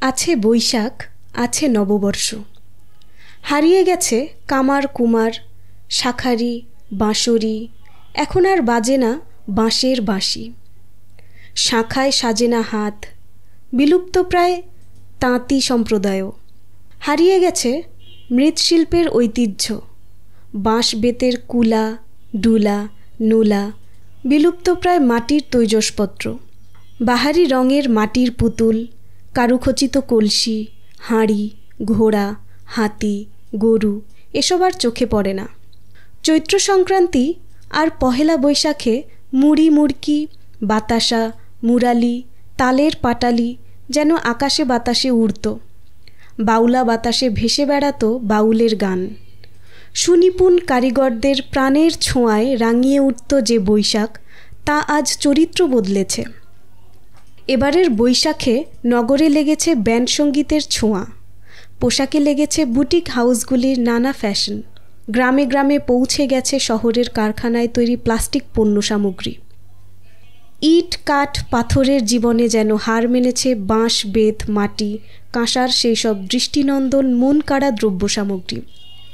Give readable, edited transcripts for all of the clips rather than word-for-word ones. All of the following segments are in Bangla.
আছে বৈশাখ, আছে নববর্ষ। হারিয়ে গেছে কামার কুমার, শাঁখারি, বাঁশরি। এখন আর বাজে না বাঁশের বাঁশি। শাঁখায় সাজে না হাত, বিলুপ্ত প্রায় তাঁতি সম্প্রদায়ও। হারিয়ে গেছে মৃৎশিল্পের ঐতিহ্য, বাঁশ বেতের কুলা, ডুলা, নুলা। বিলুপ্ত প্রায় মাটির তৈজসপত্র, বাহারি রঙের মাটির পুতুল, কারুখচিত কলসি, হাঁড়ি, ঘোড়া, হাতি, গরু এসব আর চোখে পড়ে না। চৈত্র সংক্রান্তি আর পহেলা বৈশাখে মুড়ি মুড়কি, বাতাসা, মুরালি, তালের পাটালি যেন আকাশে বাতাসে উড়ত। বাউলা বাতাসে ভেসে বেড়াতো বাউলের গান। সুনিপুণ কারিগরদের প্রাণের ছোঁয়ায় রাঙিয়ে উঠত যে বৈশাখ, তা আজ চরিত্র বদলেছে। এবারের বৈশাখে নগরে লেগেছে ব্যান্ড সঙ্গীতের ছোঁয়া, পোশাকে লেগেছে বুটিক হাউসগুলির নানা ফ্যাশন। গ্রামে গ্রামে পৌঁছে গেছে শহরের কারখানায় তৈরি প্লাস্টিক পণ্য সামগ্রী। ইট কাঠ পাথরের জীবনে যেন হার মেনেছে বাঁশ বেত মাটি কাঁসার সেই সব দৃষ্টিনন্দন মন কাড়া দ্রব্য সামগ্রী।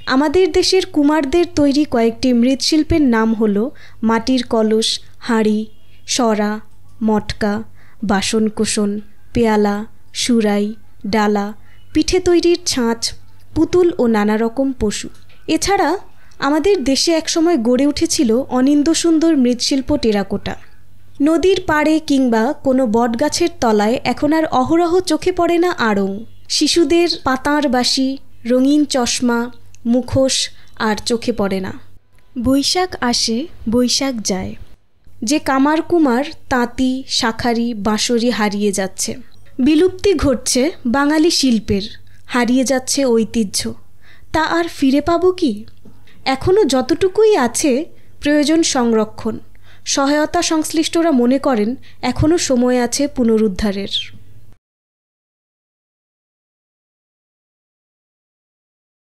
আমাদের দেশের কুমারদের তৈরি কয়েকটি মৃৎশিল্পের নাম হল মাটির কলস, হাঁড়ি, সরা, মটকা, বাসনকোসন, পেয়ালা, সুরাই, ডালা, পিঠে তৈরির ছাঁচ, পুতুল ও নানা রকম পশু। এছাড়া আমাদের দেশে একসময় গড়ে উঠেছিল অনিন্দ্যসুন্দর মৃৎশিল্প টেরাকোটা। নদীর পাড়ে কিংবা কোনো বটগাছের তলায় এখন আর অহরহ চোখে পড়ে না আড়ং। শিশুদের পাতার বাঁশি, রঙিন চশমা, মুখোশ আর চোখে পড়ে না। বৈশাখ আসে বৈশাখ যায়। যে কামার কুমার, তাঁতি, শাঁখারি, বাঁশরি হারিয়ে যাচ্ছে। বিলুপ্তি ঘটছে বাঙালি শিল্পের, হারিয়ে যাচ্ছে ঐতিহ্য। তা আর ফিরে পাবো কি? এখনও যতটুকুই আছে প্রয়োজন সংরক্ষণ। সহায়তা সংশ্লিষ্টরা মনে করেন এখনও সময় আছে পুনরুদ্ধারের।